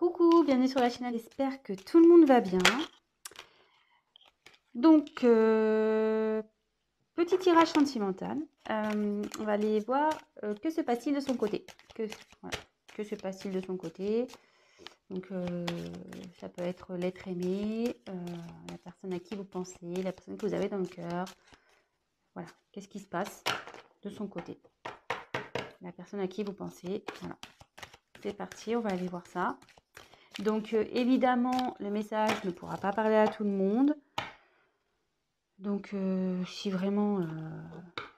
Coucou, bienvenue sur la chaîne, j'espère que tout le monde va bien. Donc, petit tirage sentimental. On va aller voir que se passe-t-il de son côté. Voilà, que se passe-t-il de son côté. Donc, ça peut être l'être aimé, la personne à qui vous pensez, la personne que vous avez dans le cœur. Voilà, qu'est-ce qui se passe de son côté. La personne à qui vous pensez. Voilà, c'est parti, on va aller voir ça. Donc, évidemment, le message ne pourra pas parler à tout le monde. Donc, si vraiment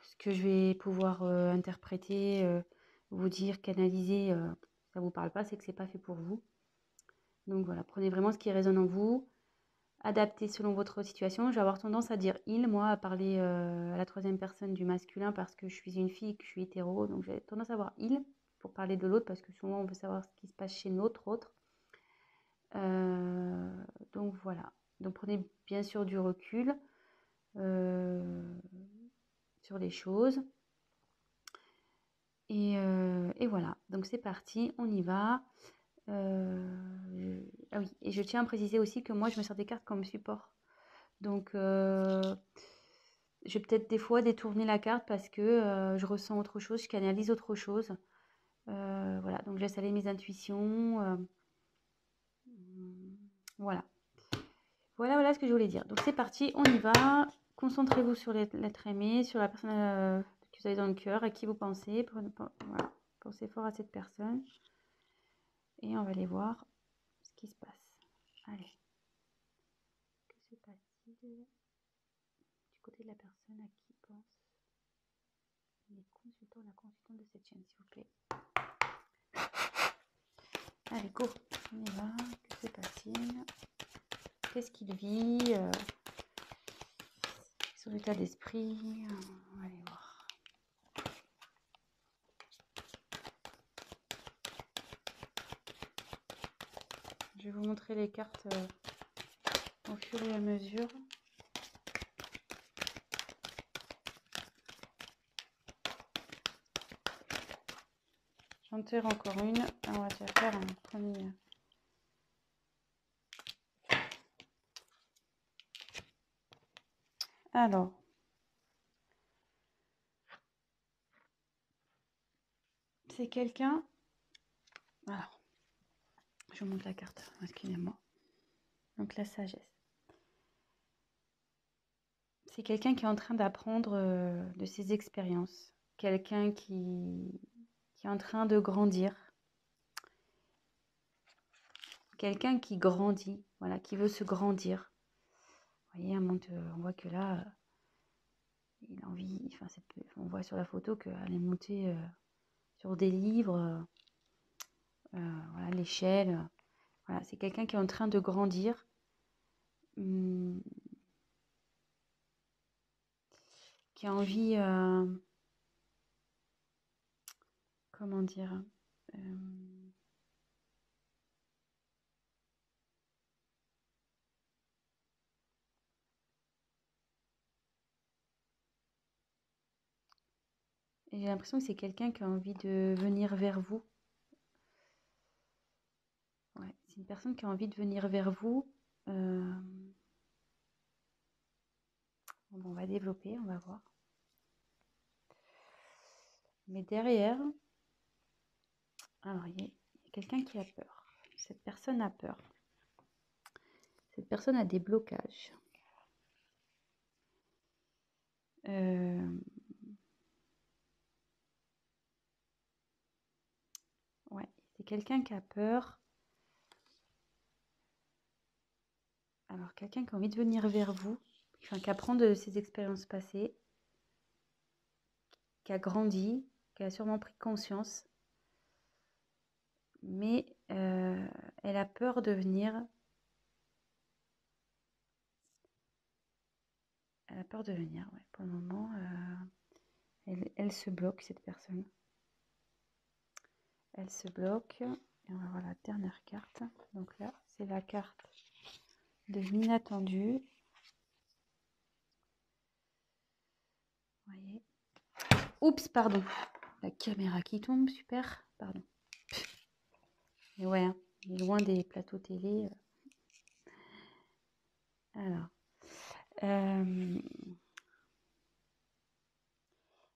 ce que je vais pouvoir interpréter, vous dire, canaliser, ça ne vous parle pas, c'est que ce n'est pas fait pour vous. Donc voilà, prenez vraiment ce qui résonne en vous, adaptez selon votre situation. Je vais avoir tendance à dire il, moi, à parler à la troisième personne du masculin parce que je suis une fille, que je suis hétéro. Donc j'ai tendance à avoir il pour parler de l'autre parce que souvent on veut savoir ce qui se passe chez notre autre. Donc voilà, donc prenez bien sûr du recul sur les choses. Et voilà, donc c'est parti, on y va. Ah oui, et je tiens à préciser aussi que moi je me sers des cartes comme support. Donc je vais peut-être des fois détourner la carte parce que je ressens autre chose, je canalise autre chose. Voilà, donc je laisse aller mes intuitions. Voilà. Voilà ce que je voulais dire. Donc c'est parti, on y va. Concentrez-vous sur l'être aimé, sur la personne que vous avez dans le cœur, à qui vous pensez. Voilà. Pensez fort à cette personne. Et on va aller voir ce qui se passe. Allez. Que se passe-t-il du côté de la personne à qui pense les consultants, la consultante de cette chaîne, s'il vous plaît. Allez, go. On y va. Que se passe-t-il? Qu'est-ce qu'il vit son état d'esprit. On va aller voir. Je vais vous montrer les cartes au fur et à mesure. J'en tire encore une. On va déjà faire un premier. Alors. C'est quelqu'un. Alors. Je vous montre la carte. Excusez-moi. Donc la sagesse. C'est quelqu'un qui est en train d'apprendre de ses expériences. Quelqu'un qui est en train de grandir. Quelqu'un qui grandit, voilà, qui veut se grandir. Vous voyez, on voit que là, il a envie, enfin, on voit sur la photo qu'elle est montée sur des livres, voilà, l'échelle. Voilà, c'est quelqu'un qui est en train de grandir. Qui a envie, comment dire, et j'ai l'impression que c'est quelqu'un qui a envie de venir vers vous. Ouais, c'est une personne qui a envie de venir vers vous. Bon, on va développer, on va voir. Mais derrière, alors il y a quelqu'un qui a peur. Cette personne a peur. Cette personne a des blocages. Ouais, c'est quelqu'un qui a peur. Alors, quelqu'un qui a envie de venir vers vous, enfin, qui apprend de ses expériences passées, qui a grandi, qui a sûrement pris conscience, mais elle a peur de venir. Elle a peur de venir, ouais. Pour le moment, elle se bloque, cette personne. Elle se bloque. Et on va voir la dernière carte. Donc là, c'est la carte de l'inattendu. Vous voyez. Oups, pardon. La caméra qui tombe, super. Pardon. Et ouais, hein, loin des plateaux télé. Alors,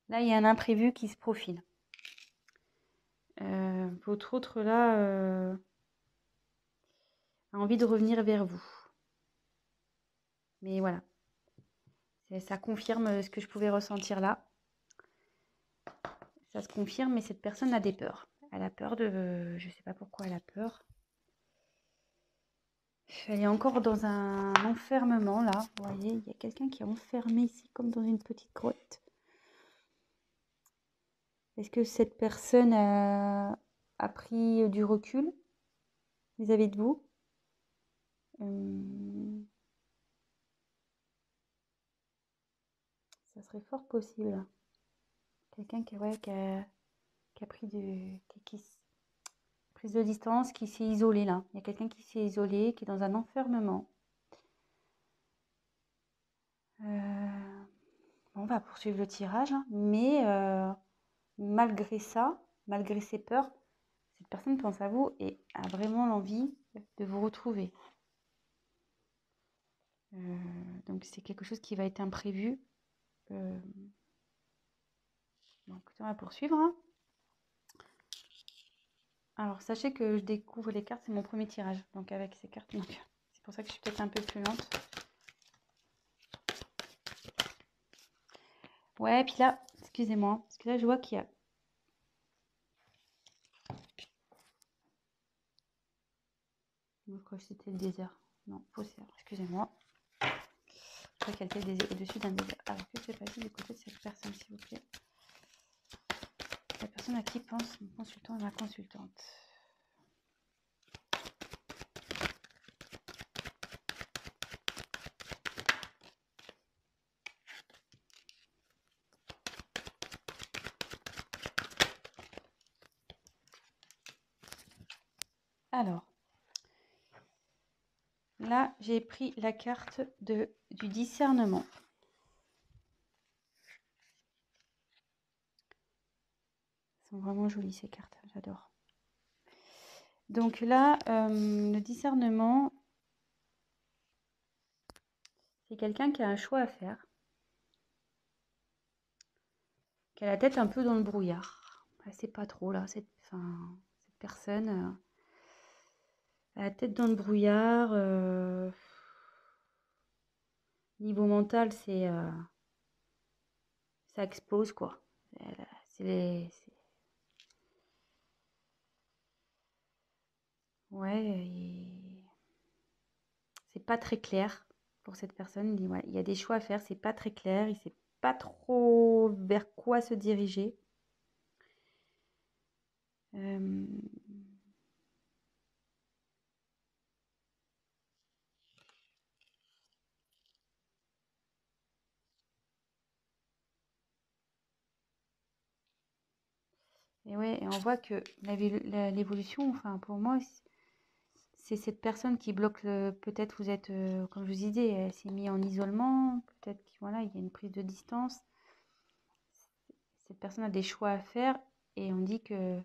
là, il y a un imprévu qui se profile. Votre autre, là, a envie de revenir vers vous. Mais voilà, ça confirme ce que je pouvais ressentir là. Ça se confirme, mais cette personne a des peurs. Elle a peur de... Je ne sais pas pourquoi elle a peur. Elle est encore dans un enfermement, là. Vous voyez, il y a quelqu'un qui est enfermé ici, comme dans une petite grotte. Est-ce que cette personne a pris du recul vis-à-vis de vous? Ça serait fort possible. Quelqu'un qui, ouais, qui a pris prise de distance, qui s'est isolé là. Il y a quelqu'un qui s'est isolé, qui est dans un enfermement. On va poursuivre le tirage, hein, mais malgré ça, malgré ses peurs, cette personne pense à vous et a vraiment l'envie de vous retrouver. Donc c'est quelque chose qui va être imprévu. Bon, écoutez, on va poursuivre. Hein. Alors sachez que je découvre les cartes, c'est mon premier tirage, donc avec ces cartes, donc c'est pour ça que je suis peut-être un peu plus lente. Ouais, puis là, excusez-moi, parce que là je vois qu'il y a... Je crois que c'était le désert. Non, faussaire, excusez-moi. Je crois qu'elle était au-dessus d'un désert. Alors que se passe du côté de cette personne, s'il vous plaît? La personne à qui pense mon consultant et ma consultante. Alors, là, j'ai pris la carte du discernement. Elles sont vraiment jolies ces cartes, j'adore. Donc là, le discernement, c'est quelqu'un qui a un choix à faire, qui a la tête un peu dans le brouillard. Elle sait pas trop là, cette personne a la tête dans le brouillard. Niveau mental, ça explose quoi. Ouais, c'est pas très clair pour cette personne. Il y a des choix à faire, c'est pas très clair. Il sait pas trop vers quoi se diriger. Et ouais, et on voit que l'évolution, enfin pour moi, c'est cette personne qui bloque peut-être vous êtes, comme je vous disais, elle s'est mise en isolement, peut-être qu'il voilà, il y a une prise de distance. Cette personne a des choix à faire et on dit que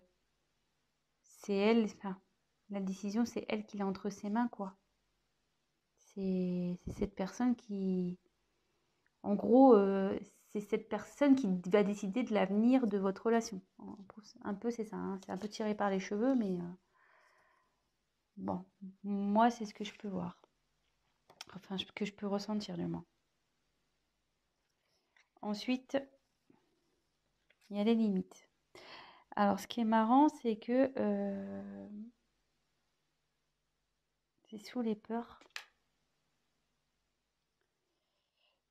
c'est elle, enfin, la décision, c'est elle qui l'a entre ses mains, quoi. C'est cette personne qui, en gros, c'est cette personne qui va décider de l'avenir de votre relation. Un peu, c'est ça, hein. C'est un peu tiré par les cheveux, mais bon, moi, c'est ce que je peux voir. Enfin, que je peux ressentir, du moins. Ensuite, il y a les limites. Alors, ce qui est marrant, c'est que c'est sous les peurs.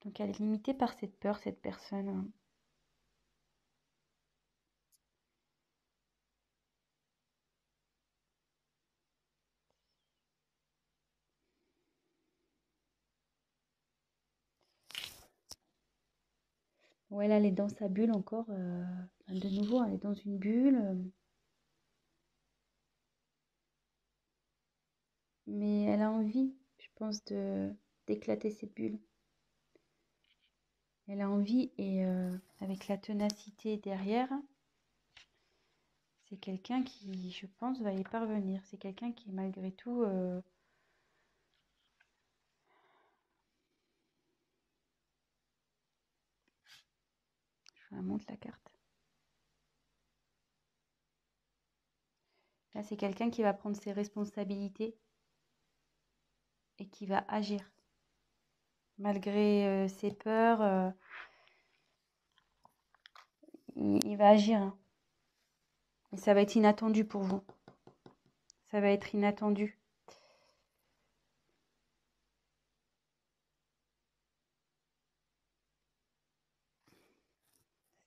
Donc, elle est limitée par cette peur, cette personne. Ouais, là, elle est dans sa bulle encore. De nouveau, elle est dans une bulle. Mais elle a envie, je pense, d'éclater cette bulle. Elle a envie et avec la ténacité derrière, c'est quelqu'un qui, je pense, va y parvenir. C'est quelqu'un qui, malgré tout, je vous montre la carte. Là, c'est quelqu'un qui va prendre ses responsabilités et qui va agir. Malgré ses peurs, il va agir. Hein. Et ça va être inattendu pour vous. Ça va être inattendu.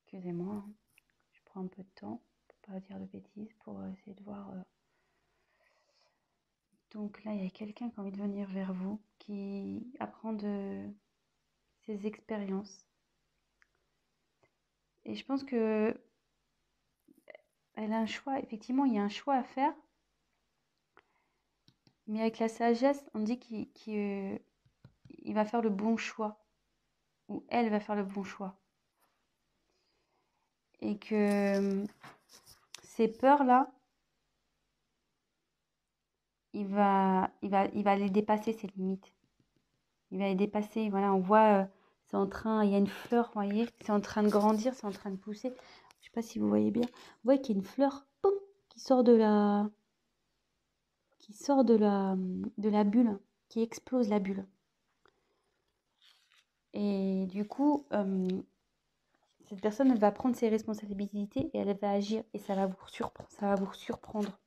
Excusez-moi, hein. Je prends un peu de temps pour pas dire de bêtises, pour essayer de voir. Donc là, il y a quelqu'un qui a envie de venir vers vous, qui apprend de ses expériences. Et je pense que elle a un choix. Effectivement, il y a un choix à faire. Mais avec la sagesse, on dit qu'il va faire le bon choix. Ou elle va faire le bon choix. Et que ces peurs-là, il va les dépasser, ces limites. Il va les dépasser. Voilà, on voit, c'est en train, il y a une fleur, vous voyez, c'est en train de grandir, c'est en train de pousser. Je sais pas si vous voyez bien. Vous voyez qu'il y a une fleur, boum, qui sort de la bulle, qui explose la bulle. Et du coup, cette personne, elle va prendre ses responsabilités et elle va agir. Et ça va vous surprendre.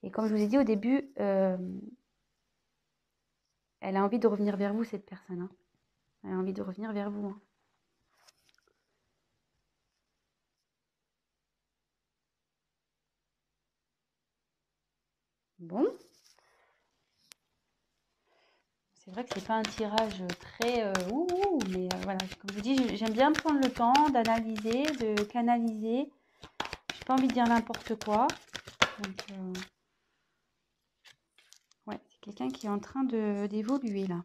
Et comme je vous ai dit au début, elle a envie de revenir vers vous, cette personne. Hein. Elle a envie de revenir vers vous. Hein. Bon. C'est vrai que c'est pas un tirage très mais voilà, comme je vous dis, j'aime bien prendre le temps d'analyser, de canaliser. J'ai pas envie de dire n'importe quoi. Donc, ouais, c'est quelqu'un qui est en train d'évoluer là.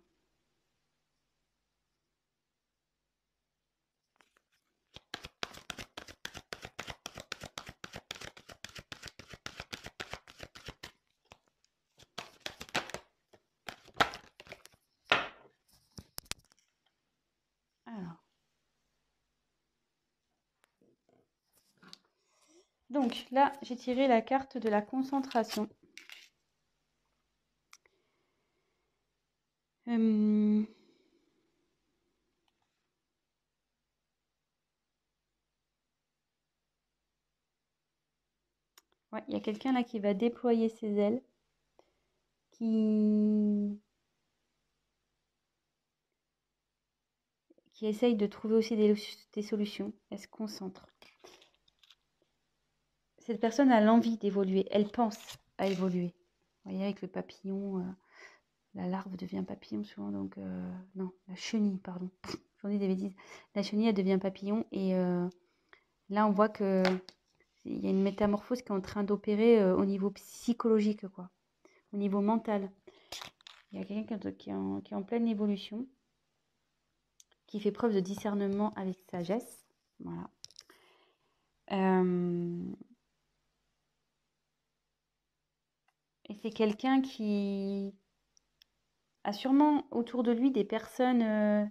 Alors. Donc là, j'ai tiré la carte de la concentration. Ouais, il y a quelqu'un là qui va déployer ses ailes, qui essaye de trouver aussi des solutions. Elle se concentre. Cette personne a l'envie d'évoluer, elle pense à évoluer. Vous voyez, avec le papillon, la larve devient papillon souvent, donc non, la chenille, pardon, j'en dis des bêtises. La chenille, elle devient papillon, et là, on voit que il y a une métamorphose qui est en train d'opérer au niveau psychologique, quoi, au niveau mental. Il y a quelqu'un qui est en pleine évolution, qui fait preuve de discernement avec sagesse. Voilà. Et c'est quelqu'un qui a sûrement autour de lui des personnes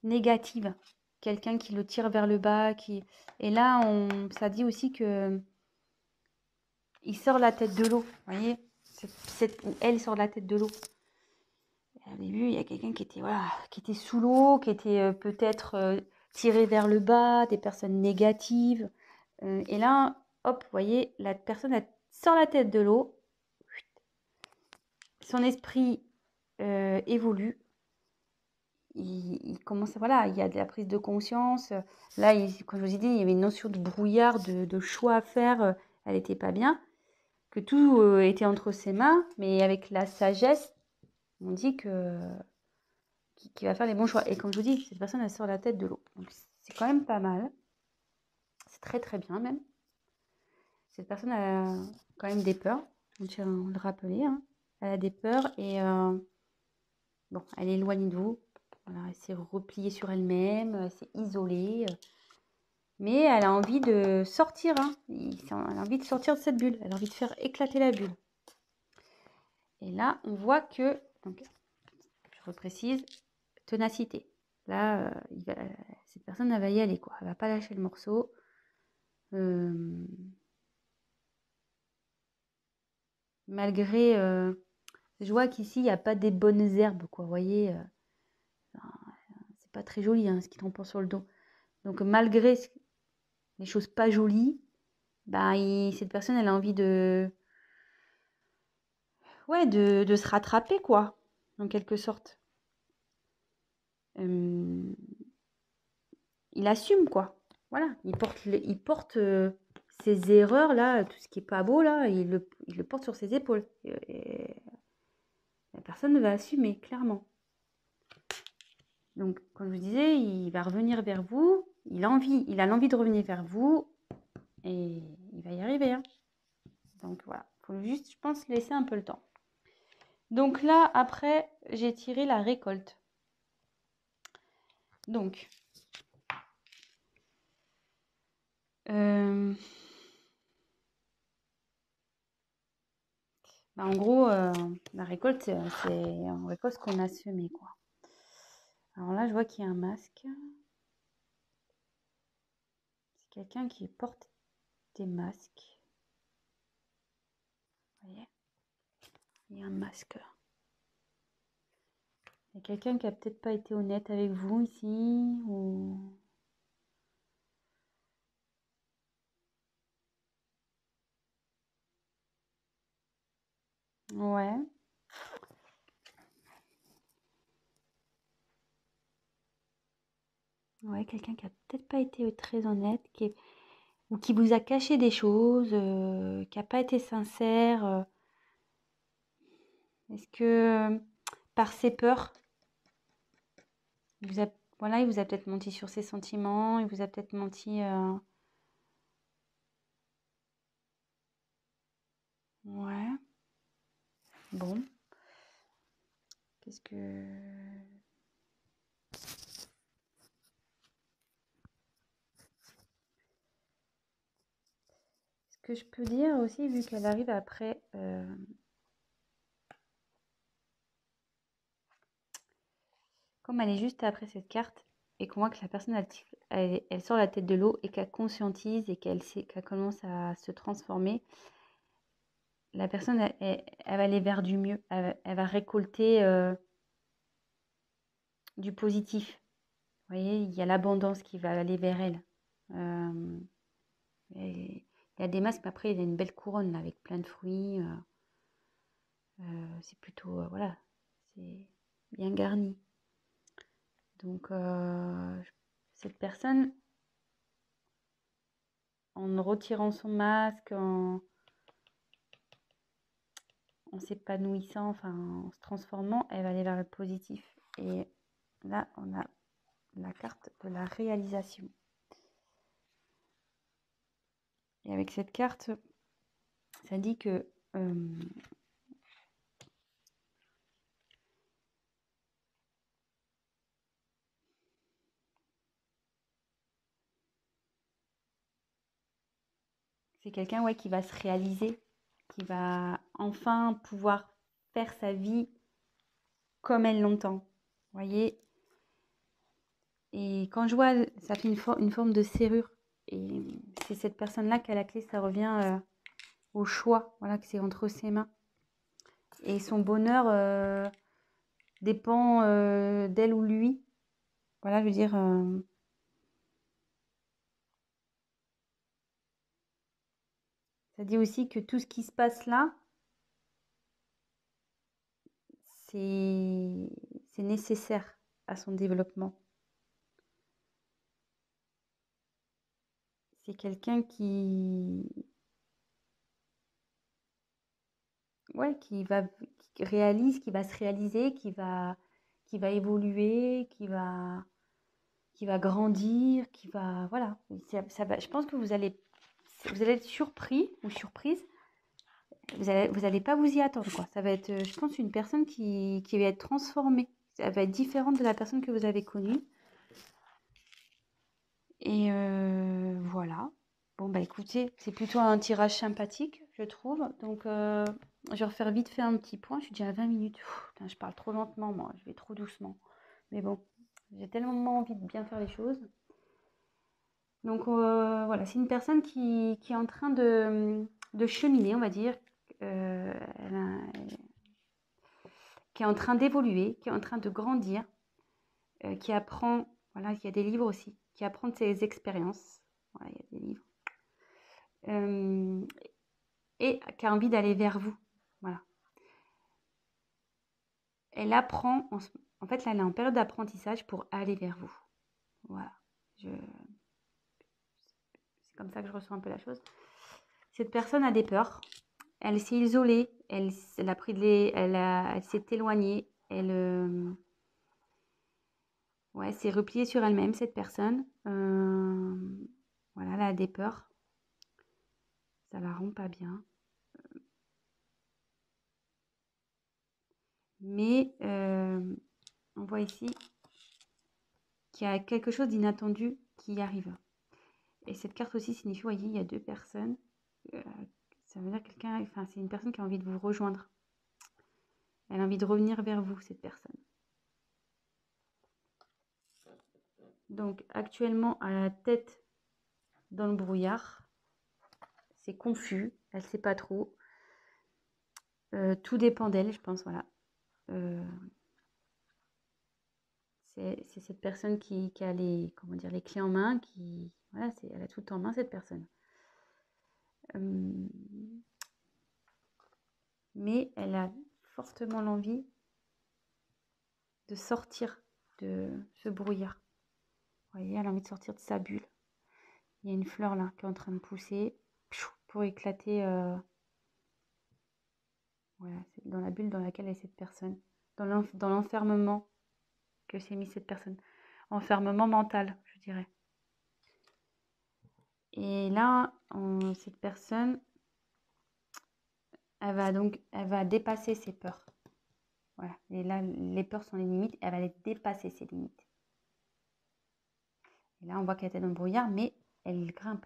négatives. Quelqu'un qui le tire vers le bas. Et là, ça dit aussi que il sort la tête de l'eau. Vous voyez, elle sort la tête de l'eau. Au début, il y a quelqu'un qui était sous l'eau, qui était peut-être tiré vers le bas, des personnes négatives. Et là, hop, vous voyez, la personne elle sort la tête de l'eau. Son esprit évolue. Il commence, voilà, il y a de la prise de conscience. Là, comme je vous ai dit, il y avait une notion de brouillard, de choix à faire. Elle n'était pas bien. Que tout était entre ses mains, mais avec la sagesse, on dit qu'il va faire les bons choix. Et comme je vous dis, cette personne, elle sort la tête de l'eau. Donc, c'est quand même pas mal. C'est très, très bien, même. Cette personne a quand même des peurs. On tient à le rappeler. Hein. Elle a des peurs et bon, elle est éloignée de vous. Voilà, elle s'est repliée sur elle-même. Elle s'est isolée. mais elle a envie de sortir, hein. Elle a envie de sortir de cette bulle, elle a envie de faire éclater la bulle. Et là, on voit que, donc, je reprécise, ténacité. Là, cette personne, elle va y aller, quoi. Elle va pas lâcher le morceau. Malgré, je vois qu'ici, il n'y a pas des bonnes herbes, quoi. Vous voyez, c'est pas très joli, hein, ce qui tombe sur le dos. Donc, malgré les choses pas jolies, cette personne, elle a envie de se rattraper, quoi, en quelque sorte. Il assume, quoi. Voilà, il porte ses erreurs, là, tout ce qui est pas beau, là, il le porte sur ses épaules. Et la personne va assumer, clairement. Donc, comme je vous disais, il va revenir vers vous, il a l'envie de revenir vers vous, et il va y arriver, hein. Donc, voilà, il faut juste, je pense, laisser un peu le temps. Donc là, après, j'ai tiré la récolte. Donc, en gros, la récolte, c'est on récolte ce qu'on a semé, quoi. Alors là, je vois qu'il y a un masque. C'est quelqu'un qui porte des masques. Vous voyez? Il y a un masque. Il y a quelqu'un qui a peut-être pas été honnête avec vous ici, ou... Ouais. Ouais, quelqu'un qui a peut-être pas été très honnête, ou qui vous a caché des choses, qui n'a pas été sincère. Est-ce que par ses peurs, voilà, il vous a peut-être menti sur ses sentiments, il vous a peut-être menti. Ouais. Bon. Qu'est-ce que... Ce que je peux dire aussi, vu qu'elle arrive après... Comme elle est juste après cette carte, et qu'on voit que la personne, elle sort la tête de l'eau, et qu'elle conscientise, et qu'elle commence à se transformer, la personne, elle va aller vers du mieux. Elle va récolter du positif. Vous voyez, il y a l'abondance qui va aller vers elle. Il y a des masques, mais après, il y a une belle couronne là, avec plein de fruits. C'est plutôt, voilà, c'est bien garni. Donc, cette personne, en retirant son masque, en s'épanouissant, enfin, en se transformant, elle va aller vers le positif. Et là, on a la carte de la réalisation. Et avec cette carte, ça dit que c'est quelqu'un, ouais, qui va se réaliser, qui va enfin pouvoir faire sa vie comme elle l'entend. Vous voyez? Et quand je vois, ça fait une forme de serrure. Et c'est cette personne-là qui a la clé, ça revient au choix, voilà, que c'est entre ses mains. Et son bonheur dépend d'elle ou lui. Voilà, je veux dire... ça dit aussi que tout ce qui se passe là, c'est nécessaire à son développement. C'est quelqu'un qui réalise, qui va se réaliser, qui va évoluer, qui va grandir, qui va, voilà. Je pense que vous allez être surpris ou surprise. Vous allez pas vous y attendre, quoi. Ça va être, je pense, une personne qui va être transformée. Elle va être différente de la personne que vous avez connue. Et voilà. Bon, bah écoutez, c'est plutôt un tirage sympathique, je trouve. Donc, je vais refaire vite fait un petit point. Je suis déjà à 20 minutes. Putain, je parle trop lentement, moi. Je vais trop doucement. Mais bon, j'ai tellement envie de bien faire les choses. Donc, voilà, c'est une personne qui est en train de cheminer, on va dire. Elle qui est en train d'évoluer, qui est en train de grandir, qui apprend, voilà, il y a des livres aussi, qui apprend de ses expériences. Voilà, il y a des livres. Et qui a envie d'aller vers vous. Voilà. Elle apprend, en fait, là, elle est en période d'apprentissage pour aller vers vous. Voilà. C'est comme ça que je ressens un peu la chose. Cette personne a des peurs. Elle s'est isolée. Elle a pris elle s'est éloignée. Ouais, s'est repliée sur elle-même, cette personne. Voilà, elle a des peurs. Ça la rend pas bien. Mais on voit ici qu'il y a quelque chose d'inattendu qui arrive. Et cette carte aussi signifie, vous voyez, il y a deux personnes. Ça veut dire quelqu'un, enfin, c'est une personne qui a envie de vous rejoindre. Elle a envie de revenir vers vous, cette personne. Donc, actuellement, à la tête dans le brouillard, c'est confus, elle ne sait pas trop. Tout dépend d'elle, je pense, voilà. C'est cette personne qui a les, comment dire, les clés en main, voilà, elle a tout en main, cette personne. Mais elle a fortement l'envie de sortir de ce brouillard. Vous voyez, elle a envie de sortir de sa bulle. Il y a une fleur là qui est en train de pousser pour éclater. Voilà, c'est dans la bulle dans laquelle est cette personne. Dans l'enfermement que s'est mis cette personne. Enfermement mental, je dirais. Et là, cette personne, elle va dépasser ses peurs. Voilà. Et là, les peurs sont les limites. Elle va les dépasser, ses limites. Et là, on voit qu'elle était dans le brouillard, mais elle grimpe.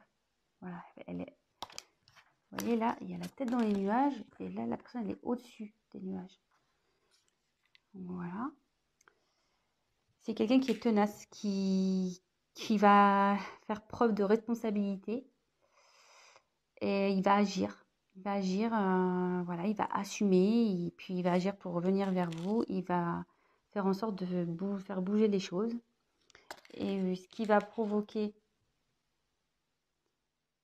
Voilà. Vous voyez, là, il y a la tête dans les nuages. Et là, la personne, elle est au-dessus des nuages. Voilà. C'est quelqu'un qui est tenace, qui va faire preuve de responsabilité. Et il va agir. Il va agir, voilà, il va assumer. Et puis, il va agir pour revenir vers vous. Il va faire en sorte de faire bouger les choses. Et ce qui va provoquer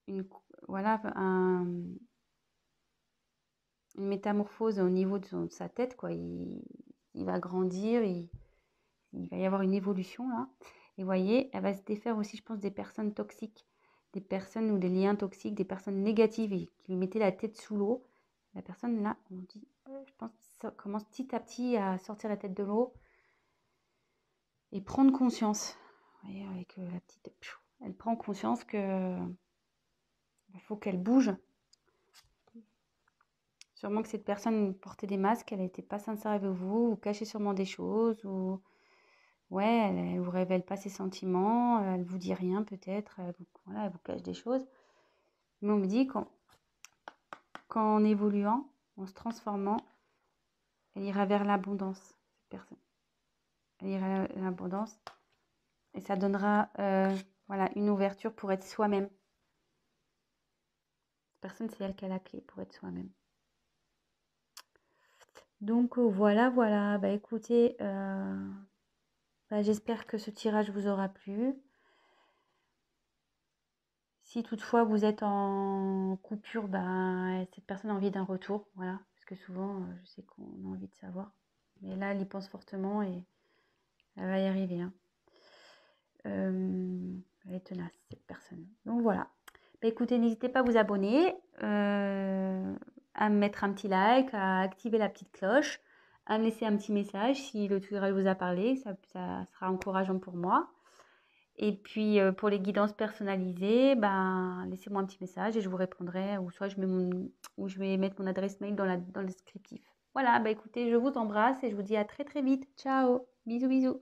une métamorphose au niveau de sa tête, quoi. Il va grandir, il va y avoir une évolution là. Et vous voyez, elle va se défaire aussi, je pense, des personnes toxiques, des personnes ou des liens toxiques, des personnes négatives et qui lui mettaient la tête sous l'eau. La personne là, on dit, je pense, ça commence petit à petit à sortir la tête de l'eau et prendre conscience. Vous voyez, avec la petite, elle prend conscience que il faut qu'elle bouge. Sûrement que cette personne portait des masques, elle n'était pas sincère avec vous, ou cachait sûrement des choses, ou ouais, elle vous révèle pas ses sentiments, elle vous dit rien peut-être, voilà, elle vous cache des choses. Mais on me dit qu'en évoluant, en se transformant, elle ira vers l'abondance, cette personne. Elle ira vers l'abondance et ça donnera voilà, une ouverture pour être soi-même. Cette personne, c'est elle qui a la clé pour être soi-même. Donc voilà. Bah écoutez, j'espère que ce tirage vous aura plu. Si toutefois vous êtes en coupure, cette personne a envie d'un retour, voilà. Parce que souvent, je sais qu'on a envie de savoir. Mais là, elle y pense fortement et elle va y arriver. Hein. Elle est tenace, cette personne. Donc voilà. Écoutez, n'hésitez pas à vous abonner, à me mettre un petit like, à activer la petite cloche, à me laisser un petit message si le tirage vous a parlé. Ça sera encourageant pour moi. Et puis, pour les guidances personnalisées, laissez-moi un petit message et je vous répondrai ou soit je vais mettre mon adresse mail dans le descriptif. Voilà, écoutez, je vous embrasse et je vous dis à très, très vite. Ciao! Bisous, bisous!